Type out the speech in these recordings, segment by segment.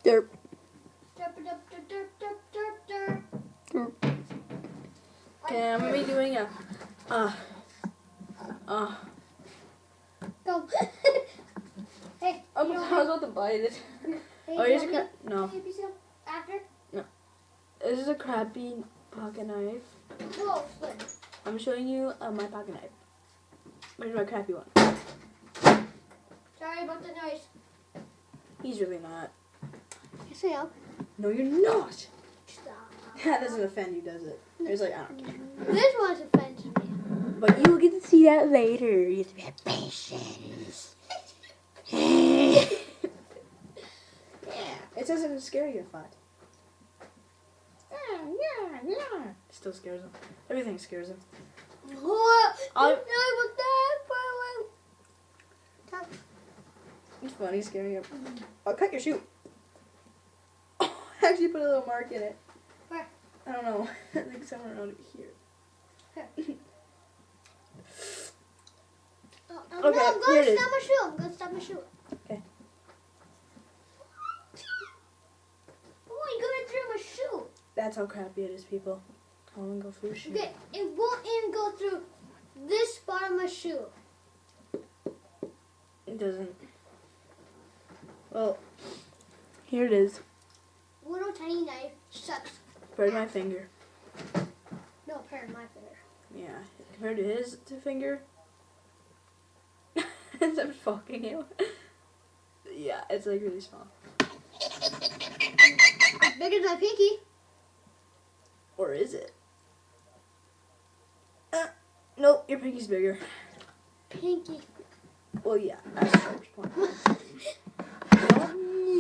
Derp. Derp, derp, derp, derp, derp, derp. Derp. Okay, I'm gonna be doing a Go. Hey. I you was know about to bite it. Hey, Oh, here's a you crab. want me No, to give you some after? this is a crappy pocket knife. Whoa, split. I'm showing you my pocket knife. Where's my crappy one? Sorry about the noise. He's really not. Yes, I am. No, you're not. Stop. That doesn't offend you, does it? It's like, I don't care. This one's offends me. But you will get to see that later. You have to have patience. Yeah. It doesn't scare you, Fat. It still scares him. Everything scares him. What? I'll- About that. Stop. It's funny scaring him. I'll cut your shoe. I actually put a little mark in it. Where? I don't know. I think somewhere around here. No, Okay, I'm here going it to is. stop my shoe. I'm going to stop my shoe. Okay. Oh, you're going through my shoe. That's how crappy it is, people. I won't go through your shoe. Okay, it won't even go through this part of my shoe. It doesn't. Well, here it is. Little tiny knife sucks. Compared to my finger. No, compared to my finger. Yeah. Compared to his finger. As I'm fucking you. Yeah, it's like really small. As big as my pinky. Or is it? Nope, your pinky's bigger. Pinky. Well, yeah, that's George's point.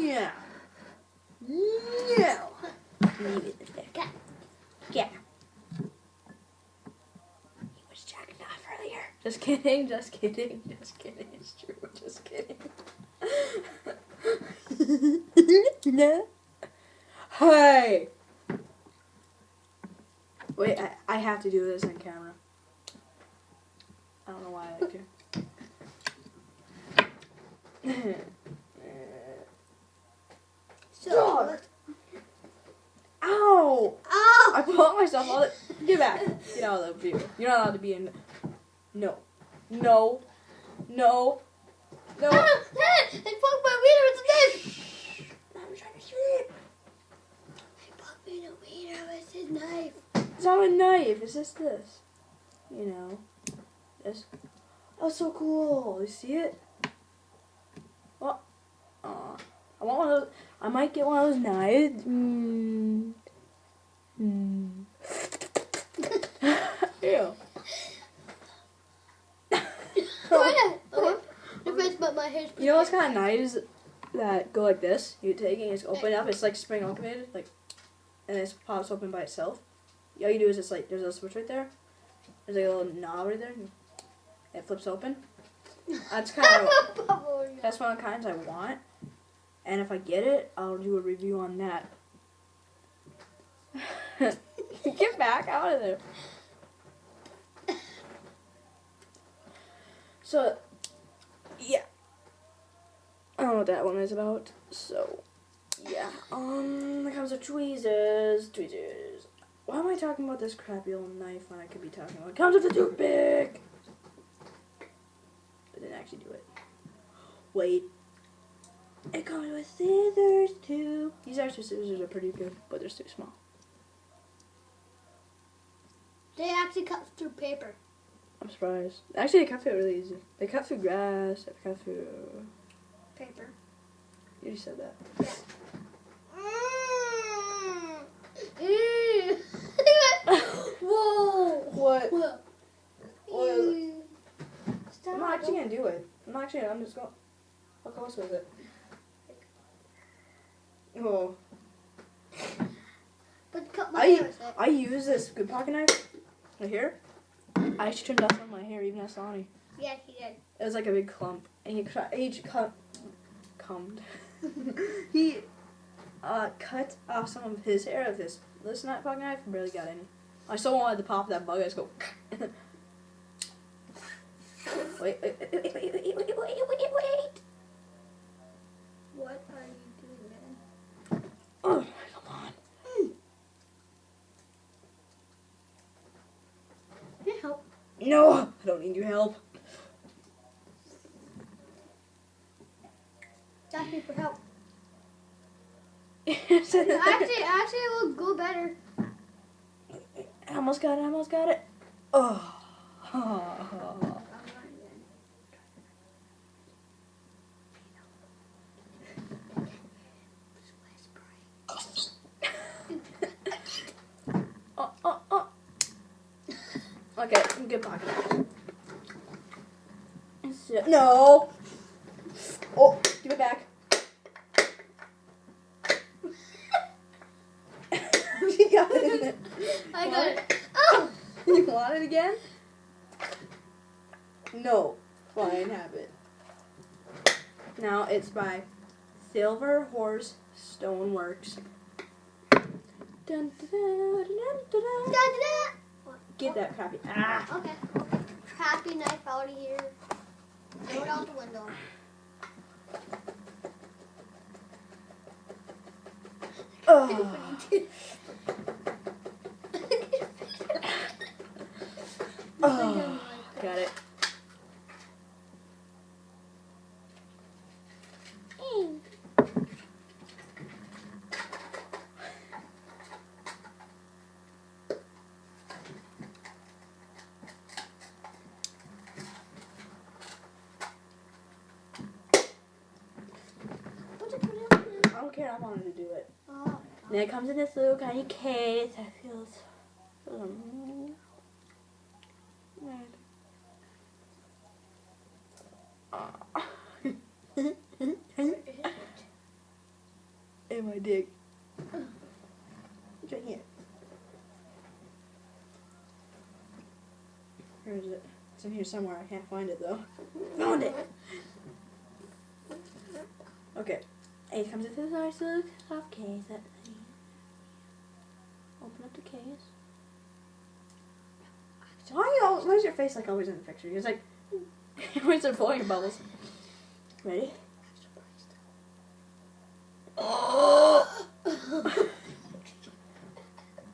Yeah. No. Leave it there. Yeah. He was jacking off earlier. Just kidding, just kidding, just kidding. It's true, just kidding. No. Hey! Wait, I have to do this on camera. I don't know why I like to. So, Dog. Ow! oh! I put myself all the. Get back. Get out of the view. You're not allowed to be in. No. No. No. No. I poked my wiener with this. I'm trying to sleep. I poked me in a wiener with his knife. It's not a knife. It's just this. You know. This. Oh, so cool. You see it? Well, I want one of those. I might get one of those knives. Ew. Difference, but my hair's You know those kind of knives that go like this? You take it and it's open up. It's like spring activated, like, and it pops open by itself. All you do is just like there's a switch right there. There's like a little knob right there. And it flips open. That's kind of that's one of the kinds I want. And if I get it, I'll do a review on that. Get back out of there. So, yeah. I don't know what that one is about. So, yeah. It comes with tweezers. Tweezers. Why am I talking about this crappy old knife when I could be talking about it comes with a toothpick? I didn't actually do it. Wait. It comes with scissors too. These actual scissors are pretty good, but they're too small. They actually cut through paper. I'm surprised. Actually, they cut through it really easy. They cut through grass. They cut through. Paper. You just said that. Whoa! What? Whoa. I'm not actually gonna do it. I'm just going. How close was it? Oh. But cut my hair with it. I use this good pocket knife right here. I actually trimmed off some of my hair, even at Sonny. Yeah, he did. It was like a big clump, and he cut. He cut off some of his hair with this pocket knife. And barely got any. I still wanted to pop that bug. I just go. Wait. What are you doing, man? Actually, it will go better. I almost got it. Oh. Oh. Okay, good pocket. No. Oh, give it back. She got it. I got it. Oh! You want it again? No. Fine, have it. Now it's by Silver Horse Stoneworks. Dun, dun, dun, dun, dun. Get that crappy. Ah. Okay. Crappy knife out of here. Throw it out the window. Oh. Oh. Got it. I don't care. I wanted to do it. Oh. And it comes in this little tiny case. I feel in my dick. It's right here. Where is it? It's in here somewhere. I can't find it though. Found it. Okay. And it comes into this nice little soft case. Open up the case. So why is your face like always in the picture? It's like always are blowing bubbles. Ready?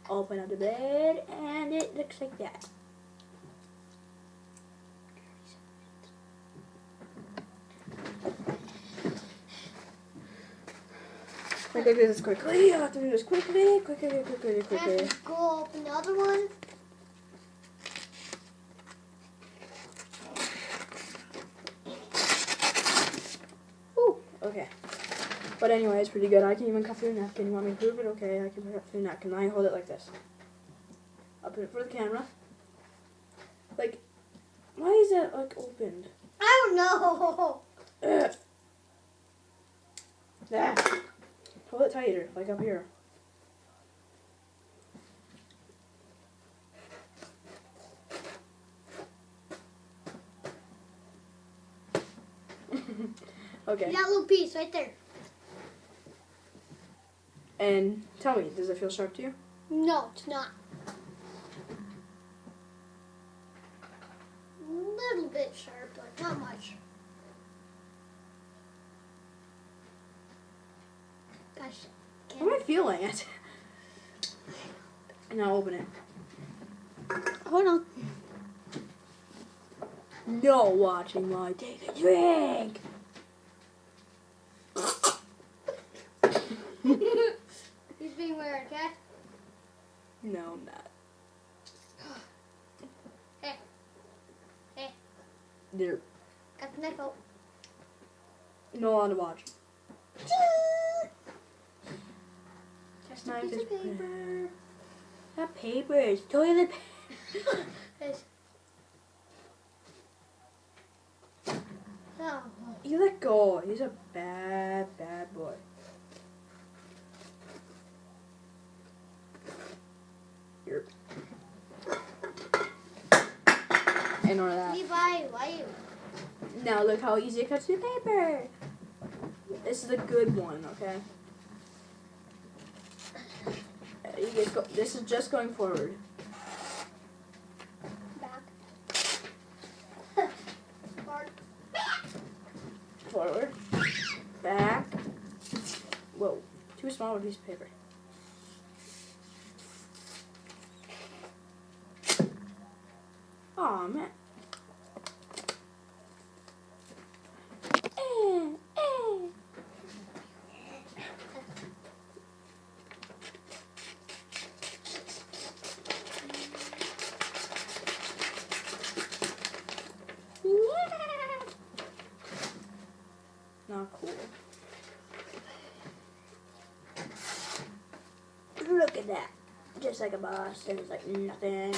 Open up the bed and it looks like that. I have to do this quickly. I have to do this quickly. I have to go open the other one. Ooh, okay. But anyway, it's pretty good. I can even cut through a napkin. You want me to prove it? Okay, I can cut through a napkin. I hold it like this. I'll put it for the camera. Like, why is that like opened? I don't know. Ugh. Ah. Hold it tighter, like up here. Okay. That little piece right there. And tell me, does it feel sharp to you? No, it's not. A little bit sharp, but not much. Gosh. How am I feeling it? Now open it. Hold on. No watching while I take a drink. He's being weird, okay? No, I'm not. Hey, There. got the knife out. No on to watch. Just a Knife piece is of paper. Not paper, it's toilet paper. It's- Oh. You let go. He's a bad, bad boy. Here. Ignore that. Levi, why you? Now look how easy it cuts through paper. This is a good one, okay? You guys go. This is just going forward. Back. Forward. Back. Whoa. Too small of a piece of paper. Aw, man. Look at that. Just like a boss, and it's like nothing.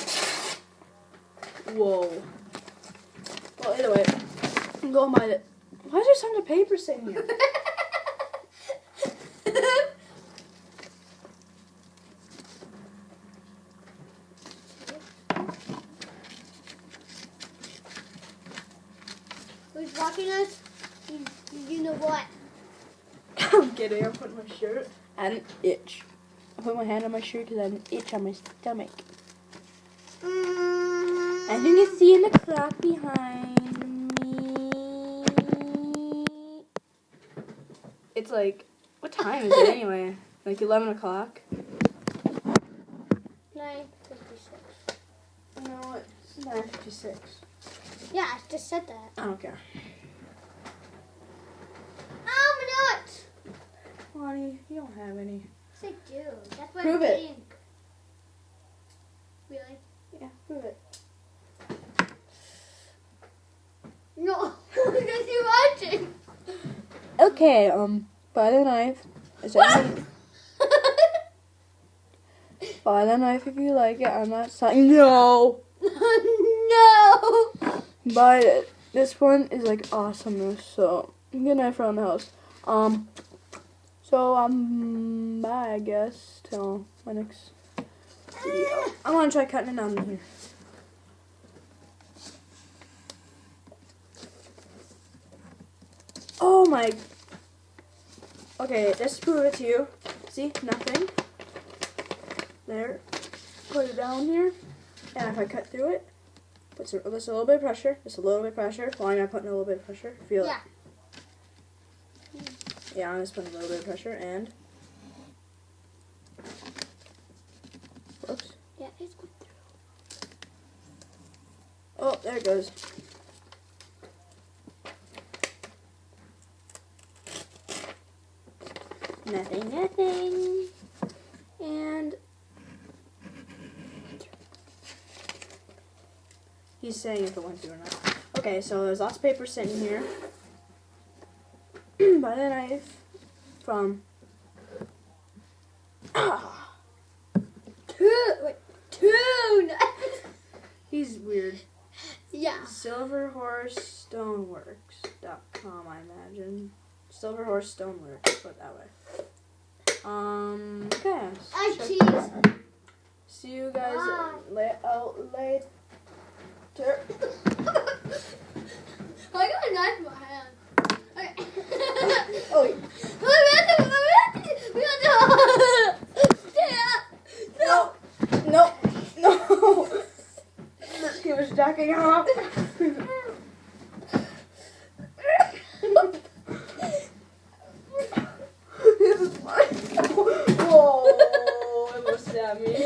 Whoa. Well, either way, I'm going by it. Why is there some of the paper sitting here? Who's watching us? You know what? I'm kidding. I'm putting my shirt at an itch. I put my hand on my shirt because I had an itch on my stomach. As you can see in the clock behind me, it's like, what time is it anyway? Like 11 o'clock? 9:56. No, it's 9:56. Yeah, I just said that. I don't care. Oh, my nuts! Lonnie, you don't have any. Yes, I do. That's what Prove I it. think. Really? Yeah, prove it. No, because you're watching. Okay, buy the knife. Is that buy the knife if you like it. I'm not saying no. No. Buy it. This one is like awesomeness. So good knife around the house. So bye I guess till my next video. I want to try cutting it out in here. Oh my. Okay, just prove it to you. See, nothing. There. Put it down here. And if I cut through it, put just a little bit of pressure. Just a little bit of pressure. Why am I putting a little bit of pressure? Feel Yeah. it. Yeah, I'm just putting a little bit of pressure and. Whoops. Yeah, it's going through. Oh, there it goes. Nothing. And he's saying if it went through or not. Okay, so there's lots of paper sitting here. Buy the knife from Two knives. he's weird. Yeah. Silverhorsestoneworks.com, I imagine. Silverhorse Stoneworks, put it that way. Okay. I check- cheese. See you guys later. I got a knife in my hand. Okay. Oh, no. He was jacking off. Whoa, it almost stabbed me.